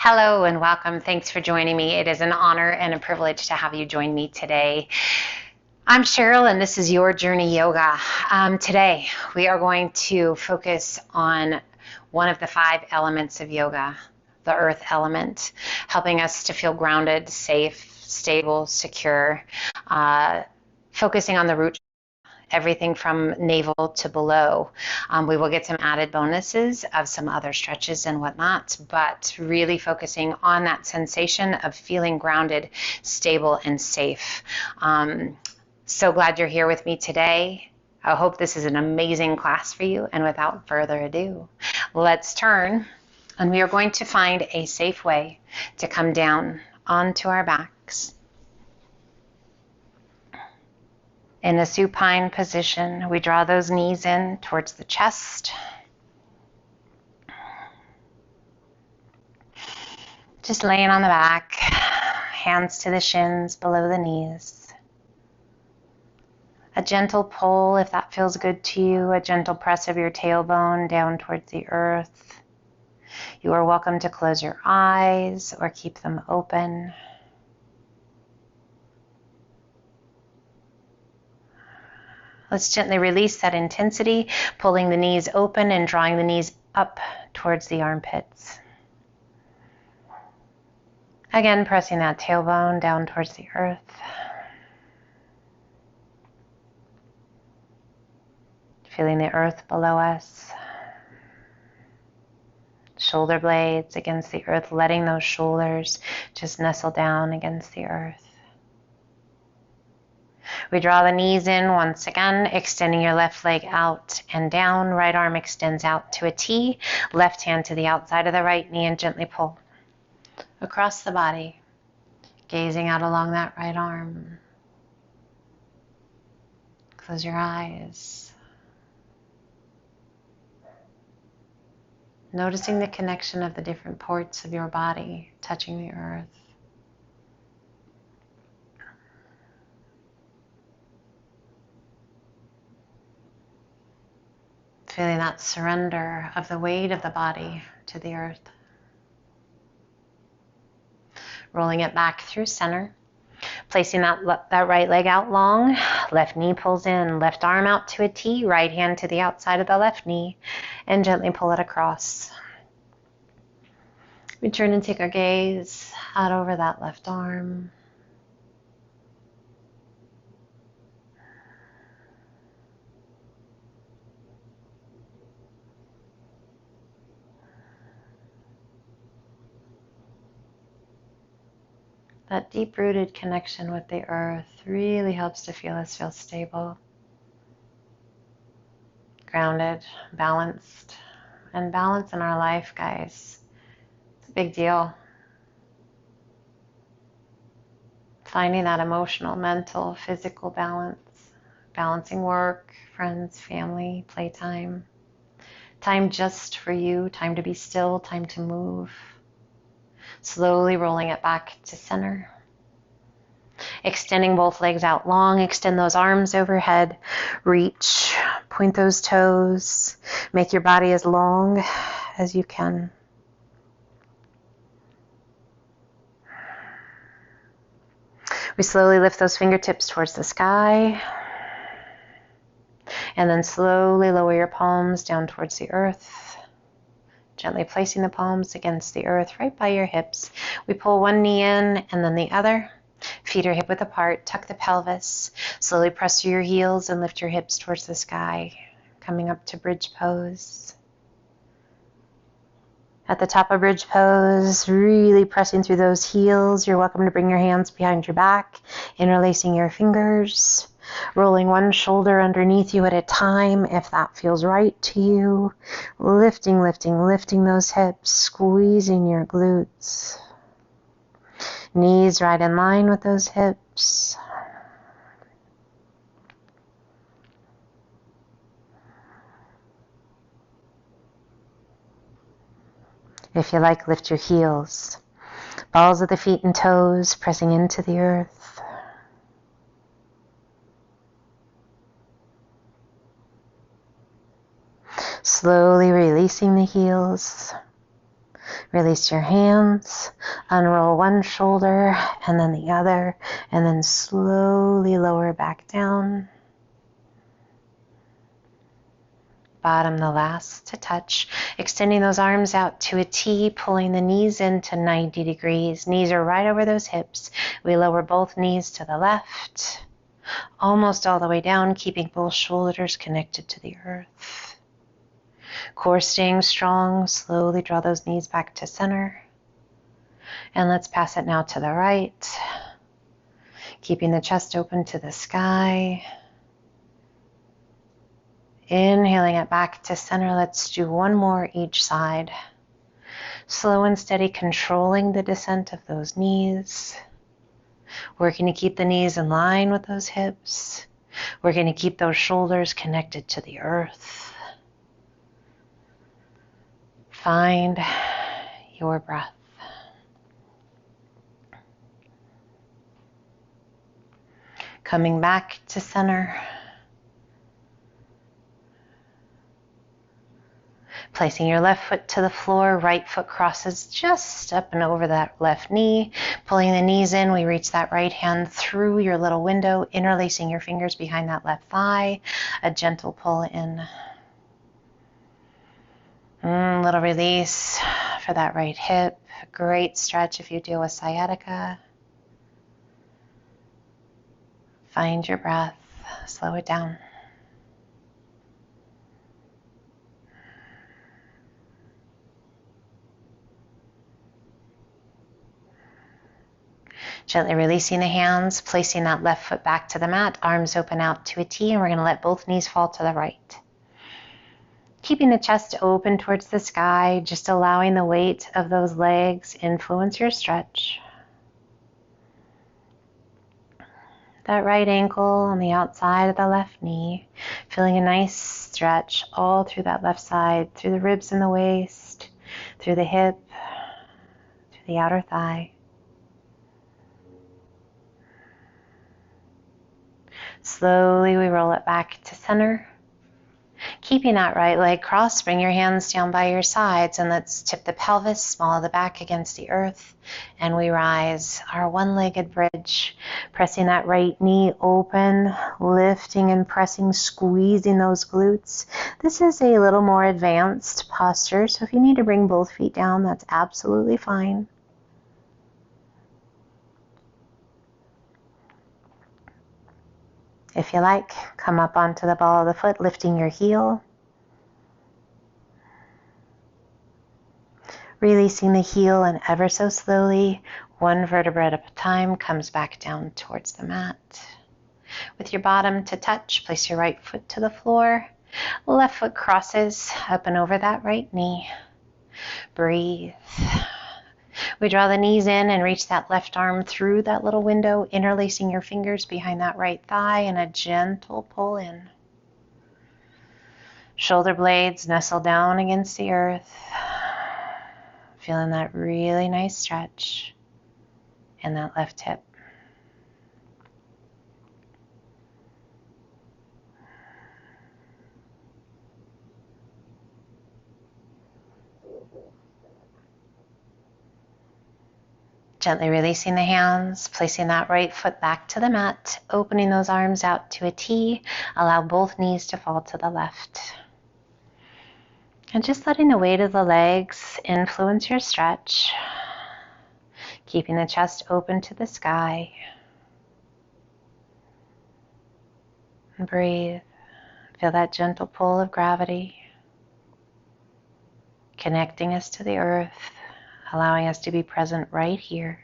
Hello and welcome. Thanks for joining me. It is an honor and a privilege to have you join me today. I'm Cheryl and this is Your Journey Yoga. Today we are going to focus on one of the 5 elements of yoga, the earth element, helping us to feel grounded, safe, stable, secure, focusing on the root, everything from navel to below. We will get some added bonuses of some other stretches and whatnot, but really focusing on that sensation of feeling grounded, stable, and safe. So glad you're here with me today. I hope this is an amazing class for you, and without further ado, let's turn, and we are going to find a safe way to come down onto our backs. In a supine position, we draw those knees in towards the chest. Just laying on the back, hands to the shins below the knees. A gentle pull if that feels good to you, a gentle press of your tailbone down towards the earth. You are welcome to close your eyes or keep them open. Let's gently release that intensity, pulling the knees open and drawing the knees up towards the armpits. Again, pressing that tailbone down towards the earth. Feeling the earth below us. Shoulder blades against the earth, letting those shoulders just nestle down against the earth. We draw the knees in once again, extending your left leg out and down. Right arm extends out to a T. Left hand to the outside of the right knee and gently pull across the body, gazing out along that right arm. Close your eyes. Noticing the connection of the different parts of your body touching the earth. Feeling that surrender of the weight of the body to the earth. Rolling it back through center. Placing that right leg out long. Left knee pulls in. Left arm out to a T. Right hand to the outside of the left knee. And gently pull it across. We turn and take our gaze out over that left arm. That deep-rooted connection with the earth really helps to feel us feel stable, grounded, balanced. And balance in our life, guys, it's a big deal. Finding that emotional, mental, physical balance, balancing work, friends, family, playtime, time just for you, time to be still, time to move. Slowly rolling it back to center. Extending both legs out long. Extend those arms overhead. Reach. Point those toes. Make your body as long as you can. We slowly lift those fingertips towards the sky. And then slowly lower your palms down towards the earth. Gently placing the palms against the earth right by your hips. We pull one knee in and then the other. Feet are hip width apart. Tuck the pelvis. Slowly press through your heels and lift your hips towards the sky. Coming up to bridge pose. At the top of bridge pose, really pressing through those heels. You're welcome to bring your hands behind your back, interlacing your fingers. Rolling one shoulder underneath you at a time if that feels right to you. Lifting, lifting, lifting those hips, squeezing your glutes. Knees right in line with those hips. If you like, lift your heels. Balls of the feet and toes pressing into the earth. Slowly releasing the heels. Release your hands, unroll one shoulder and then the other, and then slowly lower back down. Bottom the last to touch. Extending those arms out to a T, pulling the knees into 90 degrees. Knees are right over those hips. We lower both knees to the left, almost all the way down, keeping both shoulders connected to the earth. Core staying strong. Slowly draw those knees back to center. And let's pass it now to the right, keeping the chest open to the sky. Inhaling it back to center. Let's do one more each side. Slow and steady, controlling the descent of those knees. Working to keep the knees in line with those hips. Working to keep those shoulders connected to the earth. Find your breath. Coming back to center. Placing your left foot to the floor, right foot crosses just up and over that left knee. Pulling the knees in, we reach that right hand through your little window, interlacing your fingers behind that left thigh. A gentle pull in. Little release for that right hip. Great stretch if you deal with sciatica. Find your breath. Slow it down. Gently releasing the hands, placing that left foot back to the mat, arms open out to a T, and we're going to let both knees fall to the right. Keeping the chest open towards the sky, just allowing the weight of those legs influence your stretch. That right ankle on the outside of the left knee, feeling a nice stretch all through that left side, through the ribs and the waist, through the hip, through the outer thigh. Slowly we roll it back to center. Keeping that right leg crossed, bring your hands down by your sides and let's tip the pelvis, small of the back against the earth. And we rise our one-legged bridge, pressing that right knee open, lifting and pressing, squeezing those glutes. This is a little more advanced posture, so if you need to bring both feet down, that's absolutely fine. If you like, come up onto the ball of the foot, lifting your heel. Releasing the heel and ever so slowly, one vertebra at a time, comes back down towards the mat. With your bottom to touch, place your right foot to the floor. Left foot crosses up and over that right knee. Breathe. We draw the knees in and reach that left arm through that little window, interlacing your fingers behind that right thigh and a gentle pull in. Shoulder blades nestle down against the earth. Feeling that really nice stretch in that left hip. Gently releasing the hands, placing that right foot back to the mat, opening those arms out to a T. Allow both knees to fall to the left. And just letting the weight of the legs influence your stretch, keeping the chest open to the sky. And breathe. Feel that gentle pull of gravity, connecting us to the earth, allowing us to be present right here,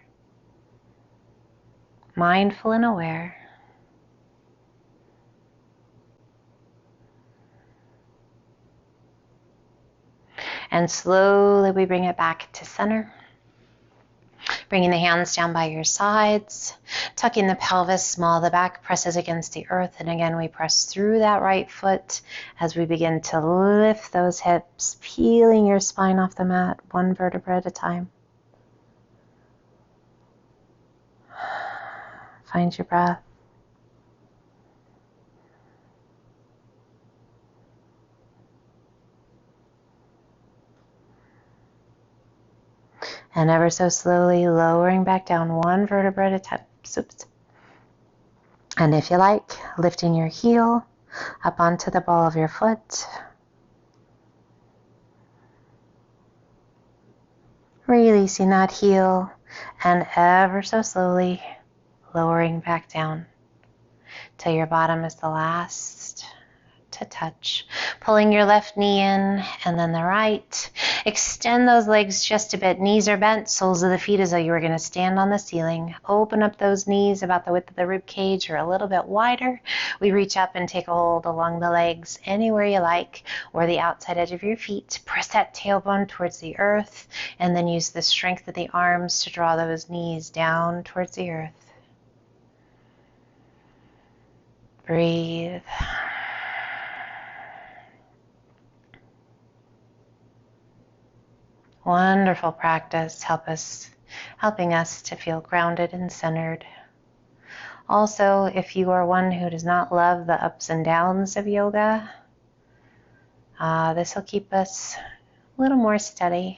mindful and aware. And slowly we bring it back to center. Bringing the hands down by your sides, tucking the pelvis, small of the back presses against the earth. And again, we press through that right foot as we begin to lift those hips, peeling your spine off the mat, one vertebra at a time. Find your breath. And ever so slowly lowering back down one vertebra at a time. And if you like, lifting your heel up onto the ball of your foot. Releasing that heel and ever so slowly lowering back down till your bottom is the last to touch. Pulling your left knee in and then the right. Extend those legs just a bit. Knees are bent, soles of the feet as though you were going to stand on the ceiling. Open up those knees about the width of the rib cage or a little bit wider. We reach up and take a hold along the legs anywhere you like, or the outside edge of your feet. Press that tailbone towards the earth and then use the strength of the arms to draw those knees down towards the earth. Breathe. Wonderful practice, helping us to feel grounded and centered. Also, if you are one who does not love the ups and downs of yoga, this will keep us a little more steady.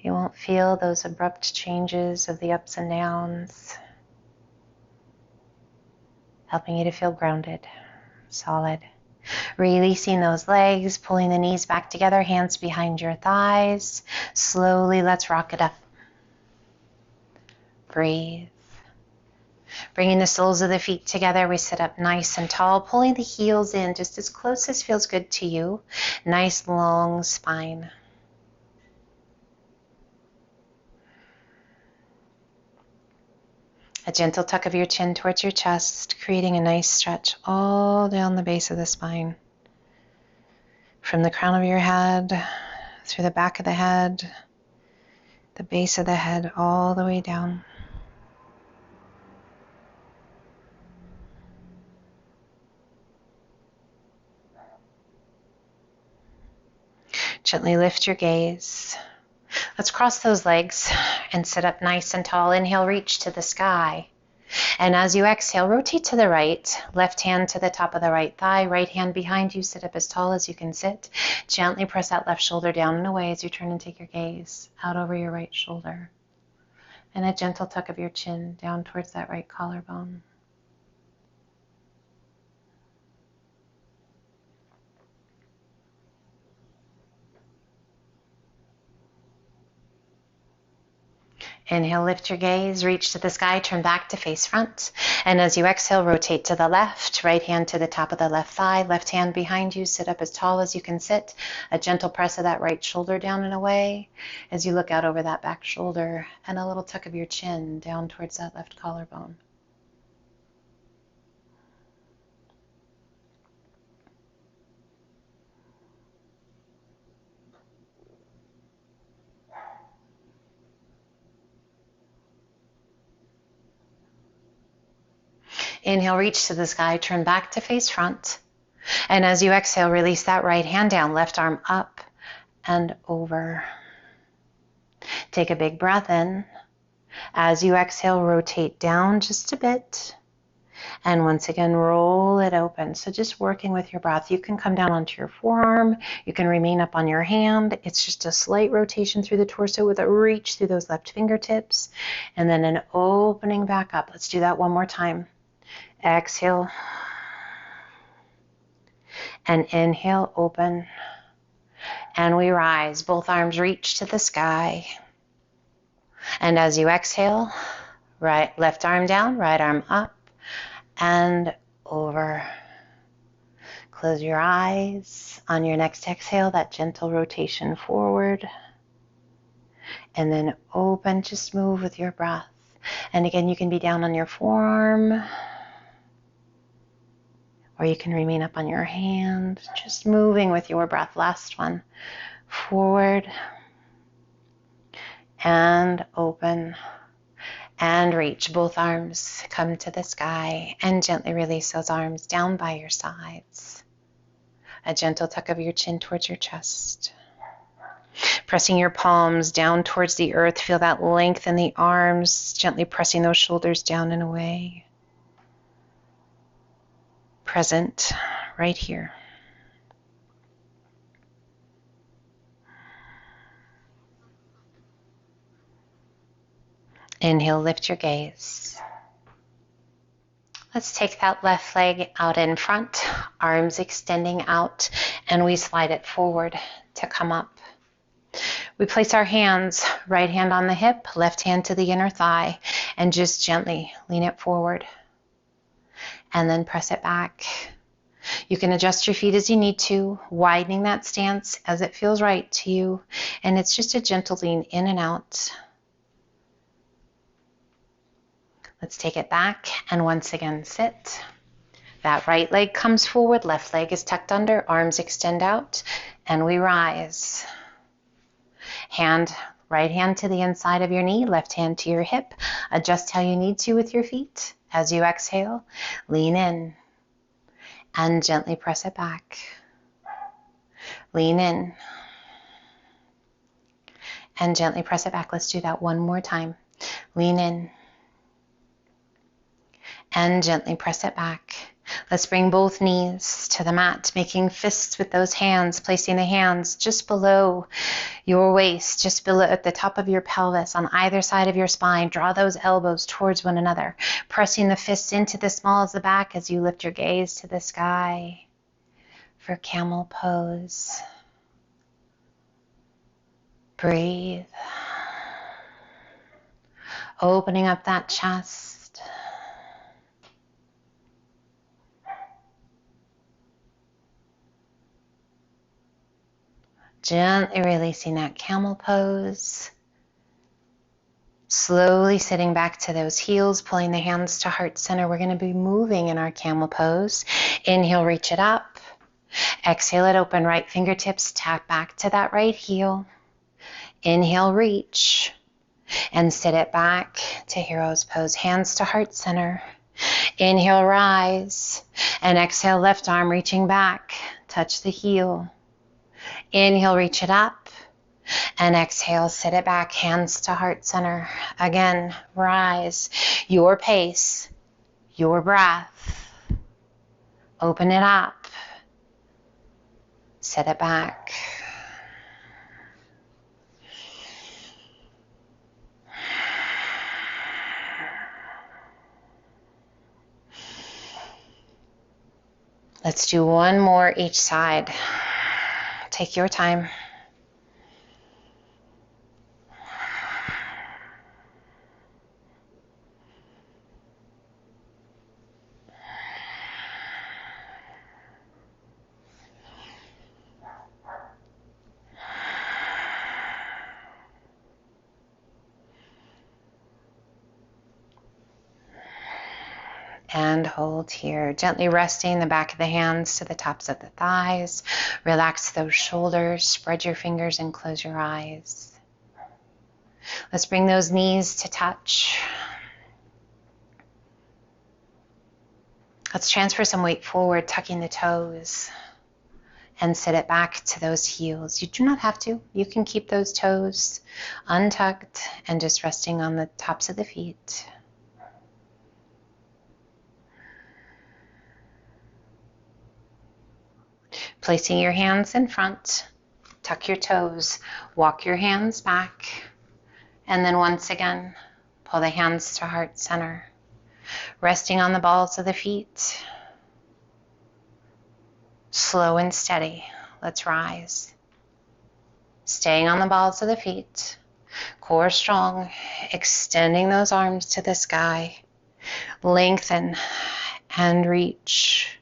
You won't feel those abrupt changes of the ups and downs, helping you to feel grounded, solid. Releasing those legs, pulling the knees back together, hands behind your thighs. Slowly, let's rock it up. Breathe. Bringing the soles of the feet together, we sit up nice and tall, pulling the heels in just as close as feels good to you. Nice long spine. A gentle tuck of your chin towards your chest, creating a nice stretch all down the base of the spine. From the crown of your head, through the back of the head, the base of the head, all the way down. Gently lift your gaze. Let's cross those legs and sit up nice and tall. Inhale, reach to the sky. And as you exhale, rotate to the right. Left hand to the top of the right thigh. Right hand behind you. Sit up as tall as you can sit. Gently press that left shoulder down and away as you turn and take your gaze out over your right shoulder. And a gentle tuck of your chin down towards that right collarbone. Inhale, lift your gaze, reach to the sky, turn back to face front. And as you exhale, rotate to the left, right hand to the top of the left thigh, left hand behind you, sit up as tall as you can sit. A gentle press of that right shoulder down and away as you look out over that back shoulder, and a little tuck of your chin down towards that left collarbone. Inhale, reach to the sky, turn back to face front. And as you exhale, release that right hand down, left arm up and over. Take a big breath in. As you exhale, rotate down just a bit. And once again, roll it open. So just working with your breath. You can come down onto your forearm. You can remain up on your hand. It's just a slight rotation through the torso with a reach through those left fingertips. And then an opening back up. Let's do that one more time. Exhale. And inhale, open. And we rise. Both arms reach to the sky. And as you exhale, left arm down, right arm up and over. Close your eyes. On your next exhale, that gentle rotation forward. And then open, just move with your breath. And again, you can be down on your forearm, or you can remain up on your hand, just moving with your breath. Last one. Forward and open and reach. Both arms come to the sky and gently release those arms down by your sides. A gentle tuck of your chin towards your chest. Pressing your palms down towards the earth. Feel that length in the arms, gently pressing those shoulders down and away. Present right here. Inhale, lift your gaze. Let's take that left leg out in front, arms extending out, and we slide it forward to come up. We place our hands, right hand on the hip, left hand to the inner thigh, and just gently lean it forward. And then press it back. You can adjust your feet as you need to, widening that stance as it feels right to you. And it's just a gentle lean in and out. Let's take it back and once again sit. That right leg comes forward, left leg is tucked under, arms extend out, and we rise. Right hand to the inside of your knee, left hand to your hip. Adjust how you need to with your feet. As you exhale, lean in and gently press it back. Lean in and gently press it back. Let's do that one more time. Lean in and gently press it back. Let's bring both knees to the mat, making fists with those hands, placing the hands just below your waist, just below at the top of your pelvis on either side of your spine. Draw those elbows towards one another, pressing the fists into the small of the back as you lift your gaze to the sky for camel pose. Breathe. Opening up that chest. Gently releasing that camel pose. Slowly sitting back to those heels, pulling the hands to heart center. We're going to be moving in our camel pose. Inhale, reach it up. Exhale it open, right fingertips tap back to that right heel. Inhale, reach. And sit it back to hero's pose. Hands to heart center. Inhale, rise. And exhale, left arm reaching back. Touch the heel. Inhale, reach it up, and exhale, sit it back, hands to heart center. Again, rise, your pace, your breath. Open it up, sit it back. Let's do one more each side. Take your time. And hold here, gently resting the back of the hands to the tops of the thighs. Relax those shoulders, spread your fingers and close your eyes. Let's bring those knees to touch. Let's transfer some weight forward, tucking the toes, and sit it back to those heels. You do not have to. You can keep those toes untucked and just resting on the tops of the feet. Placing your hands in front, tuck your toes, walk your hands back, and then once again, pull the hands to heart center, resting on the balls of the feet. Slow and steady, let's rise. Staying on the balls of the feet, core strong, extending those arms to the sky, lengthen and reach.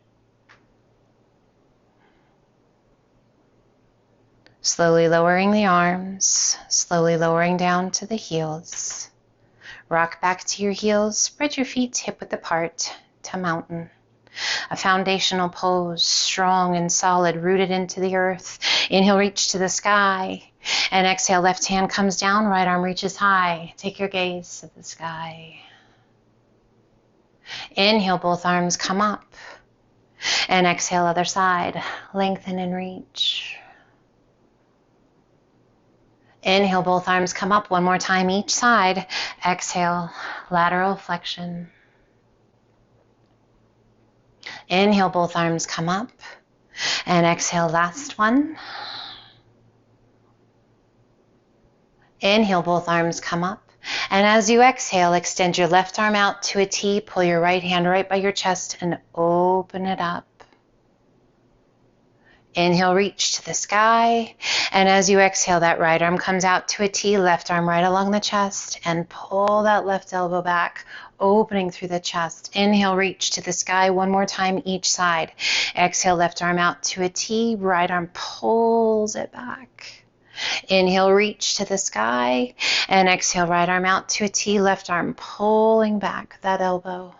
Slowly lowering the arms, slowly lowering down to the heels. Rock back to your heels, spread your feet hip width apart to mountain. A foundational pose, strong and solid, rooted into the earth. Inhale, reach to the sky. And exhale, left hand comes down, right arm reaches high. Take your gaze to the sky. Inhale, both arms come up. And exhale, other side. Lengthen and reach. Inhale, both arms come up one more time each side. Exhale, lateral flexion. Inhale, both arms come up. And exhale, last one. Inhale, both arms come up. And as you exhale, extend your left arm out to a T, pull your right hand right by your chest and open it up. Inhale, reach to the sky. And as you exhale, that right arm comes out to a T, left arm right along the chest, and pull that left elbow back, opening through the chest. Inhale, reach to the sky one more time each side. Exhale, left arm out to a T, right arm pulls it back. Inhale, reach to the sky, and exhale, right arm out to a T, left arm pulling back that elbow.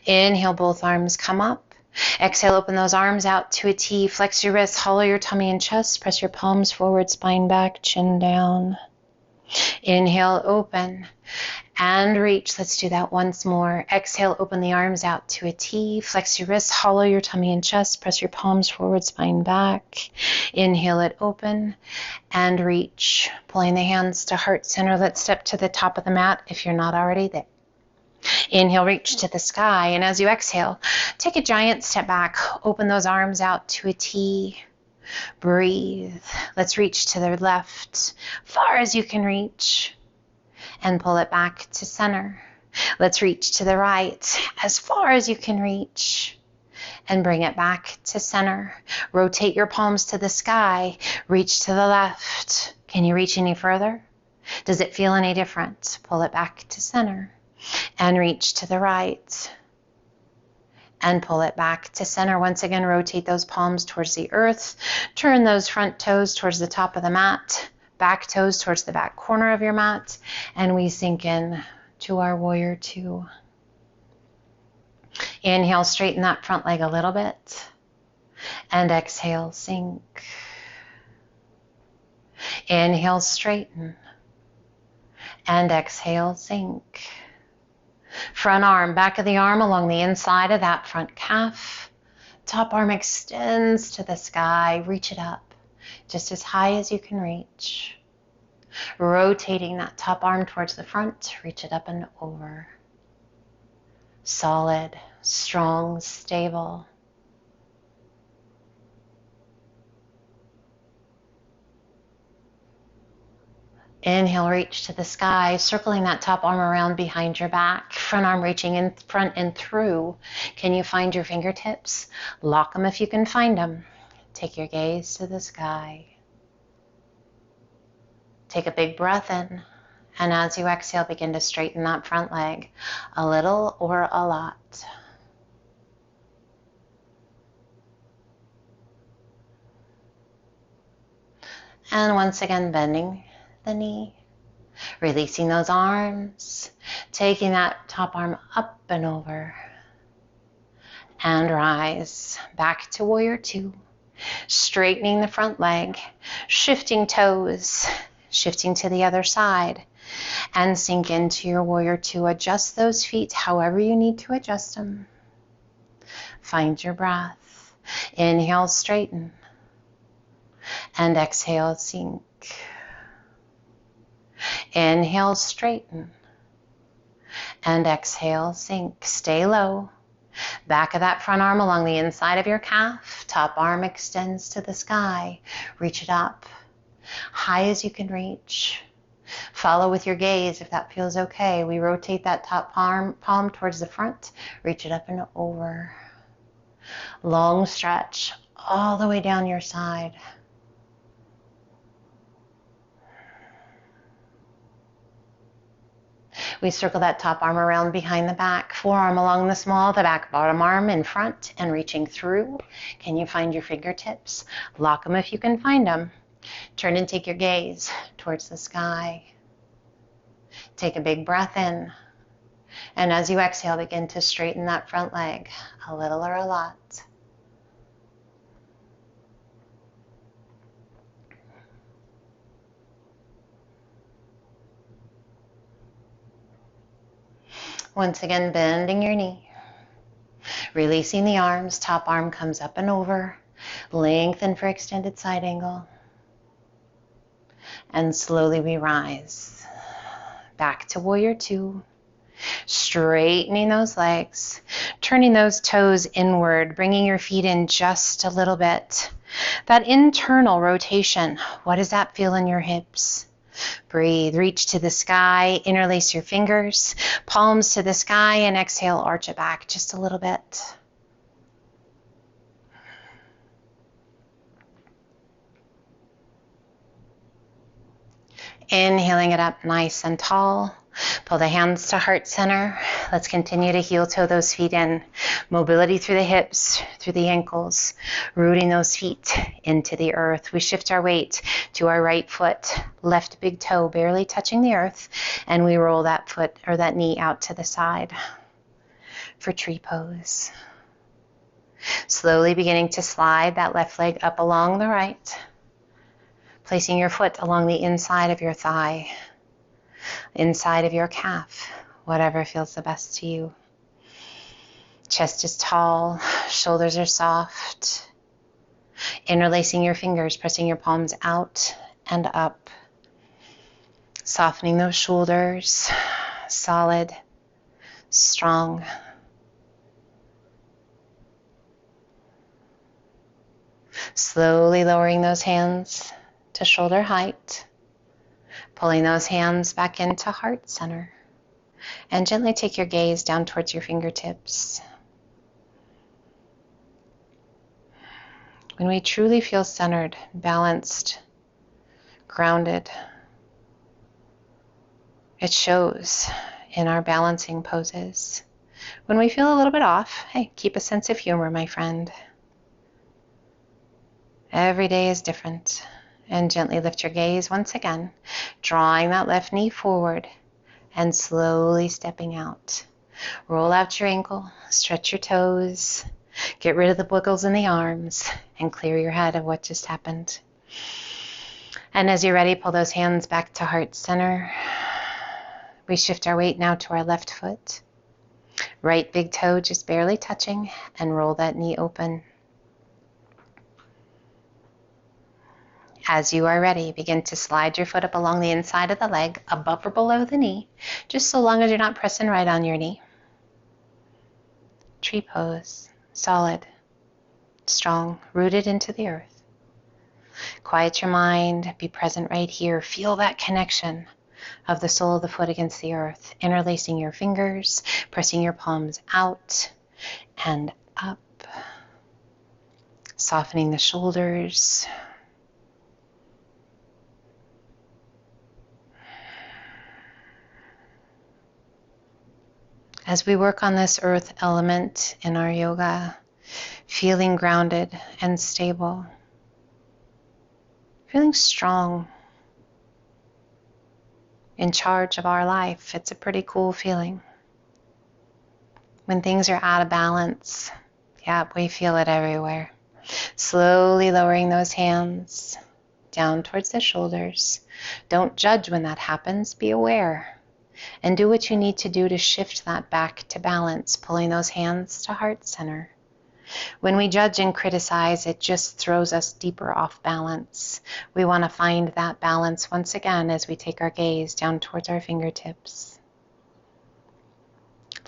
Inhale, both arms come up. Exhale, open those arms out to a T. Flex your wrists, hollow your tummy and chest. Press your palms forward, spine back, chin down. Inhale, open and reach. Let's do that once more. Exhale, open the arms out to a T. Flex your wrists, hollow your tummy and chest. Press your palms forward, spine back. Inhale it, open and reach. Pulling the hands to heart center. Let's step to the top of the mat if you're not already there. Inhale, reach to the sky, and as you exhale, take a giant step back. Open those arms out to a T. Breathe. Let's reach to the left, far as you can reach, and pull it back to center. Let's reach to the right, as far as you can reach, and bring it back to center. Rotate your palms to the sky. Reach to the left. Can you reach any further? Does it feel any different? Pull it back to center. And reach to the right and pull it back to center. Once again, rotate those palms towards the earth. Turn those front toes towards the top of the mat, back toes towards the back corner of your mat, and we sink in to our warrior two. Inhale, straighten that front leg a little bit, and exhale, sink. Inhale, straighten, and exhale, sink. Front arm, back of the arm along the inside of that front calf. Top arm extends to the sky. Reach it up just as high as you can reach. Rotating that top arm towards the front. Reach it up and over. Solid, strong, stable. Inhale, reach to the sky, circling that top arm around behind your back. Front arm reaching in front and through. Can you find your fingertips? Lock them if you can find them. Take your gaze to the sky. Take a big breath in. And as you exhale, begin to straighten that front leg a little or a lot. And once again, bending the knee, releasing those arms, taking that top arm up and over, and rise back to warrior two, straightening the front leg, shifting toes, shifting to the other side, and sink into your warrior two. Adjust those feet however you need to adjust them. Find your breath. Inhale, straighten, and exhale, sink. Inhale, straighten, and exhale, sink. Stay low. Back of that front arm along the inside of your calf. Top arm extends to the sky. Reach it up, high as you can reach. Follow with your gaze if that feels okay. We rotate that top palm towards the front. Reach it up and over. Long stretch all the way down your side. We circle that top arm around behind the back, forearm along the small of the back, bottom arm in front and reaching through. Can you find your fingertips? Lock them if you can find them. Turn and take your gaze towards the sky. Take a big breath in. And as you exhale, begin to straighten that front leg a little or a lot. Once again, bending your knee. Releasing the arms, top arm comes up and over. Lengthen for extended side angle. And slowly we rise. Back to warrior two. Straightening those legs. Turning those toes inward. Bringing your feet in just a little bit. That internal rotation, what does that feel in your hips? Breathe, reach to the sky, interlace your fingers, palms to the sky, and exhale, arch it back just a little bit. Inhaling it up nice and tall. Pull the hands to heart center. Let's continue to heel toe those feet in. Mobility through the hips, through the ankles, rooting those feet into the earth. We shift our weight to our right foot, left big toe barely touching the earth, and we roll that foot or that knee out to the side for tree pose. Slowly beginning to slide that left leg up along the right, placing your foot along the inside of your thigh, inside of your calf, whatever feels the best to you. Chest is tall, shoulders are soft. Interlacing your fingers, pressing your palms out and up. Softening those shoulders, solid, strong. Slowly lowering those hands to shoulder height. Pulling those hands back into heart center. And gently take your gaze down towards your fingertips. When we truly feel centered, balanced, grounded, it shows in our balancing poses. When we feel a little bit off, hey, keep a sense of humor, my friend. Every day is different. And gently lift your gaze once again, drawing that left knee forward and slowly stepping out. Roll out your ankle, stretch your toes, get rid of the wiggles in the arms, and clear your head of what just happened. And as you're ready, pull those hands back to heart center. We shift our weight now to our left foot. Right big toe just barely touching, and roll that knee open. As you are ready, begin to slide your foot up along the inside of the leg, above or below the knee, just so long as you're not pressing right on your knee. Tree pose, solid, strong, rooted into the earth. Quiet your mind, be present right here. Feel that connection of the sole of the foot against the earth, interlacing your fingers, pressing your palms out and up, softening the shoulders. As we work on this earth element in our yoga, feeling grounded and stable, feeling strong, in charge of our life, it's a pretty cool feeling. When things are out of balance, yeah, we feel it everywhere. Slowly lowering those hands down towards the shoulders. Don't judge when that happens, be aware. And do what you need to do to shift that back to balance, pulling those hands to heart center. When we judge and criticize, it just throws us deeper off balance. We want to find that balance once again as we take our gaze down towards our fingertips.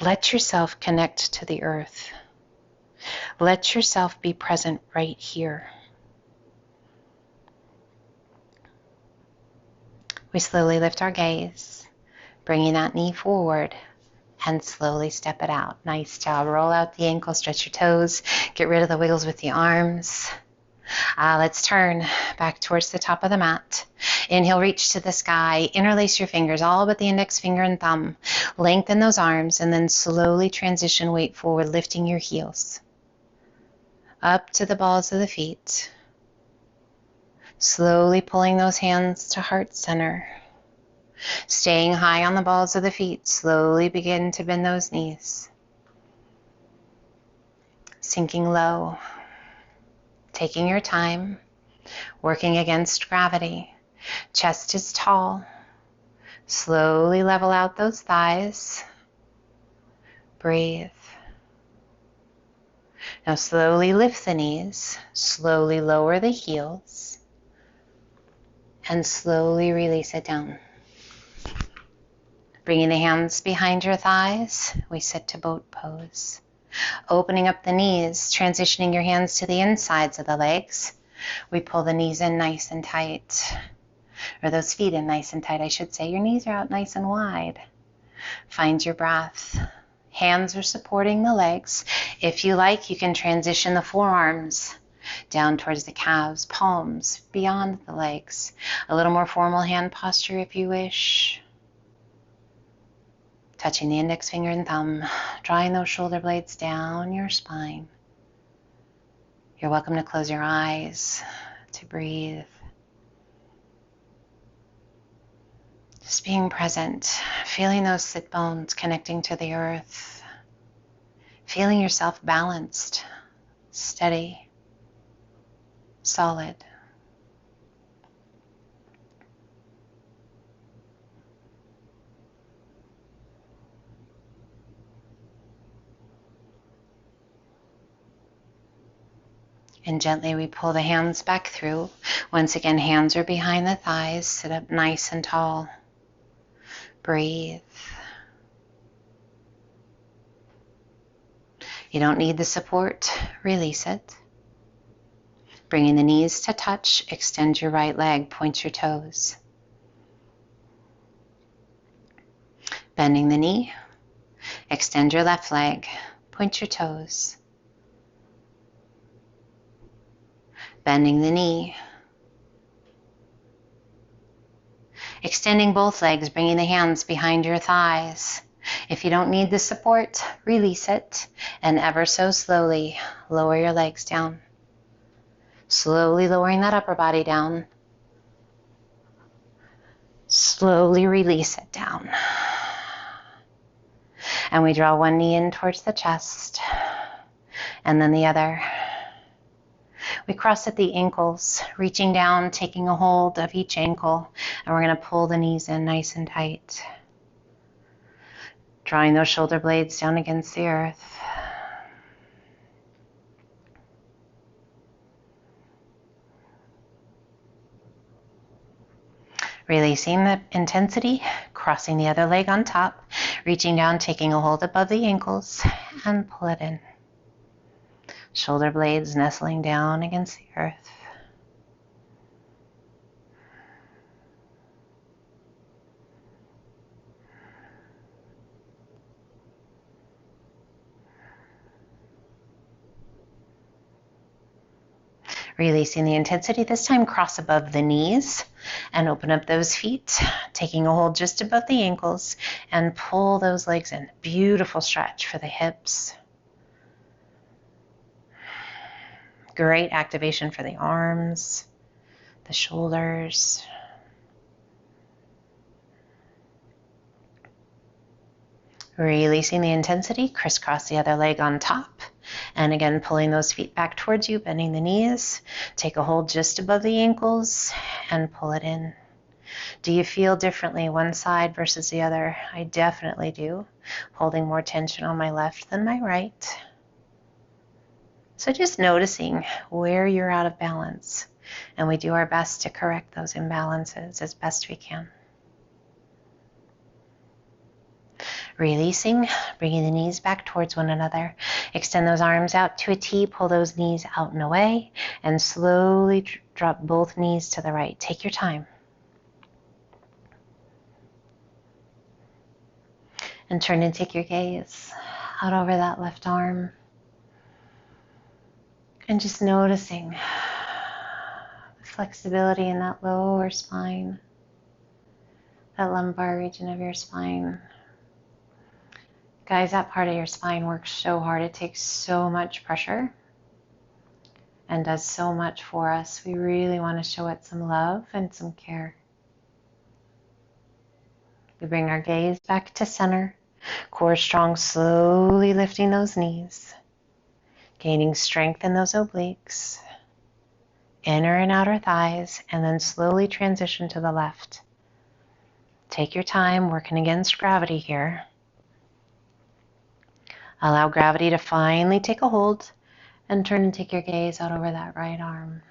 Let yourself connect to the earth. Let yourself be present right here. We slowly lift our gaze, bringing that knee forward and slowly step it out. Nice job. Roll out the ankle, stretch your toes, get rid of the wiggles with the arms. Let's turn back towards the top of the mat. Inhale, reach to the sky, interlace your fingers, all but the index finger and thumb. Lengthen those arms and then slowly transition weight forward, lifting your heels up to the balls of the feet. Slowly pulling those hands to heart center. Staying high on the balls of the feet, slowly begin to bend those knees. Sinking low, taking your time, working against gravity. Chest is tall. Slowly level out those thighs. Breathe. Now slowly lift the knees, slowly lower the heels, and slowly release it down. Bringing the hands behind your thighs, we sit to boat pose. Opening up the knees, transitioning your hands to the insides of the legs. We pull the knees in nice and tight. or those feet in nice and tight, I should say. Your knees are out nice and wide. Find your breath. Hands are supporting the legs. If you like, you can transition the forearms down towards the calves, palms beyond the legs. A little more formal hand posture if you wish. Touching the index finger and thumb, drawing those shoulder blades down your spine. You're welcome to close your eyes, to breathe. Just being present, feeling those sit bones connecting to the earth, feeling yourself balanced, steady, solid. And gently we pull the hands back through. Once again, hands are behind the thighs. Sit up nice and tall. Breathe. You don't need the support. Release it. Bringing the knees to touch. Extend your right leg. Point your toes. Bending the knee. Extend your left leg. Point your toes. Bending the knee. Extending both legs, bringing the hands behind your thighs. If you don't need the support, release it, and ever so slowly lower your legs down. Slowly lowering that upper body down. Slowly release it down. And we draw one knee in towards the chest, and then the other. We cross at the ankles, reaching down, taking a hold of each ankle, and we're going to pull the knees in nice and tight. Drawing those shoulder blades down against the earth. Releasing the intensity, crossing the other leg on top, reaching down, taking a hold above the ankles, and pull it in. Shoulder blades nestling down against the earth. Releasing the intensity, this time cross above the knees and open up those feet, taking a hold just above the ankles and pull those legs in. Beautiful stretch for the hips. Great activation for the arms, the shoulders. Releasing the intensity, crisscross the other leg on top. And again, pulling those feet back towards you, bending the knees. Take a hold just above the ankles and pull it in. Do you feel differently one side versus the other? I definitely do. Holding more tension on my left than my right. So just noticing where you're out of balance. And we do our best to correct those imbalances as best we can. Releasing, bringing the knees back towards one another. Extend those arms out to a T, pull those knees out and away, and slowly drop both knees to the right. Take your time. And turn and take your gaze out over that left arm. And just noticing the flexibility in that lower spine, that lumbar region of your spine. Guys, that part of your spine works so hard. It takes so much pressure and does so much for us. We really want to show it some love and some care. We bring our gaze back to center. Core strong, slowly lifting those knees. Gaining strength in those obliques. Inner and outer thighs. And then slowly transition to the left. Take your time, working against gravity here. Allow gravity to finally take a hold and turn and take your gaze out over that right arm.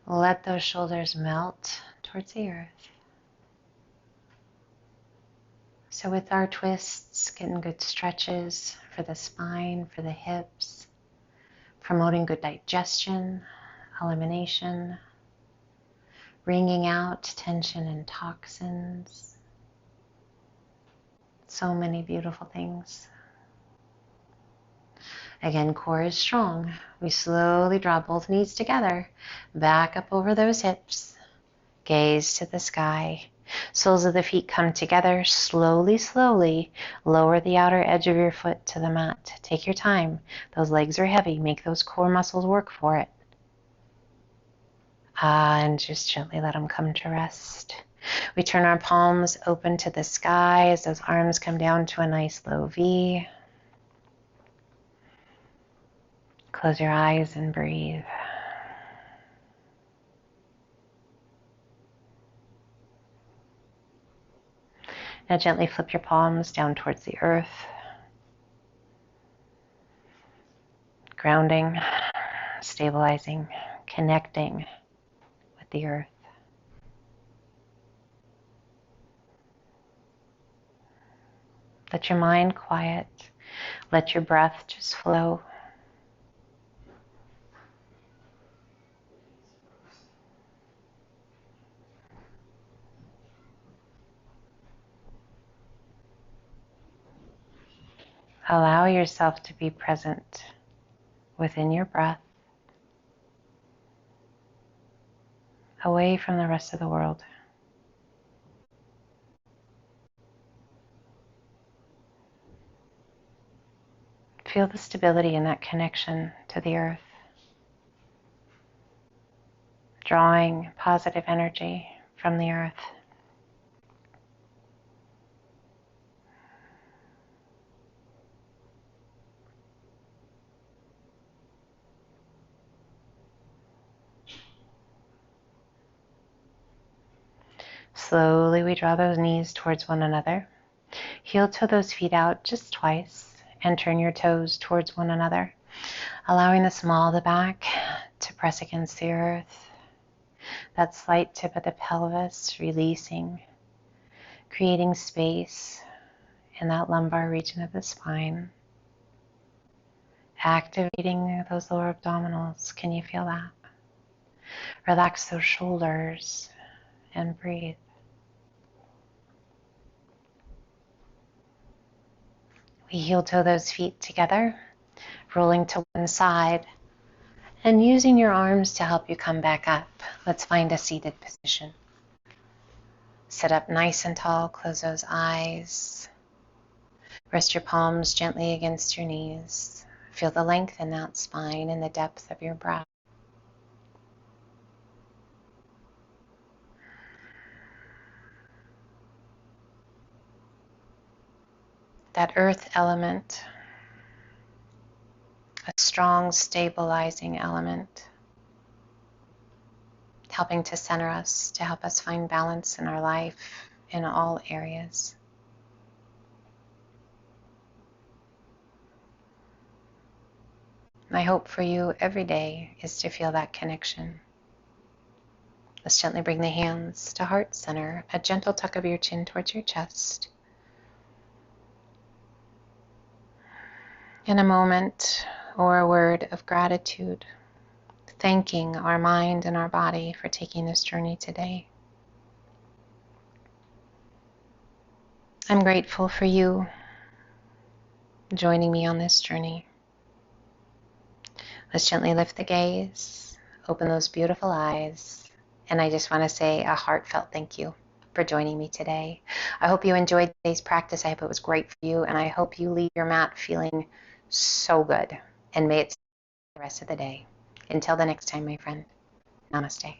Let those shoulders melt towards the earth. So with our twists, getting good stretches for the spine, for the hips, promoting good digestion, elimination, wringing out tension and toxins. So many beautiful things. Again, core is strong. We slowly draw both knees together, back up over those hips, gaze to the sky. Soles of the feet come together, slowly, slowly. Lower the outer edge of your foot to the mat. Take your time. Those legs are heavy. Make those core muscles work for it. And just gently let them come to rest. We turn our palms open to the sky as those arms come down to a nice low V. Close your eyes and breathe. Now gently flip your palms down towards the earth. Grounding, stabilizing, connecting with the earth. Let your mind quiet. Let your breath just flow. Allow yourself to be present within your breath, away from the rest of the world. Feel the stability in that connection to the earth, drawing positive energy from the earth. Slowly we draw those knees towards one another. Heel toe those feet out just twice and turn your toes towards one another, allowing the small of the back to press against the earth. That slight tip of the pelvis releasing, creating space in that lumbar region of the spine. Activating those lower abdominals. Can you feel that? Relax those shoulders and breathe. We heel toe those feet together, rolling to one side and using your arms to help you come back up. Let's find a seated position. Sit up nice and tall, close those eyes. Rest your palms gently against your knees. Feel the length in that spine and the depth of your breath. That earth element, a strong stabilizing element, helping to center us, to help us find balance in our life in all areas. My hope for you every day is to feel that connection. Let's gently bring the hands to heart center, a gentle tuck of your chin towards your chest. In a moment or a word of gratitude, thanking our mind and our body for taking this journey today. I'm grateful for you joining me on this journey. Let's gently lift the gaze, open those beautiful eyes, and I just want to say a heartfelt thank you for joining me today. I hope you enjoyed today's practice. I hope it was great for you, and I hope you leave your mat feeling so good, and may it stay the rest of the day. Until the next time, my friend, namaste.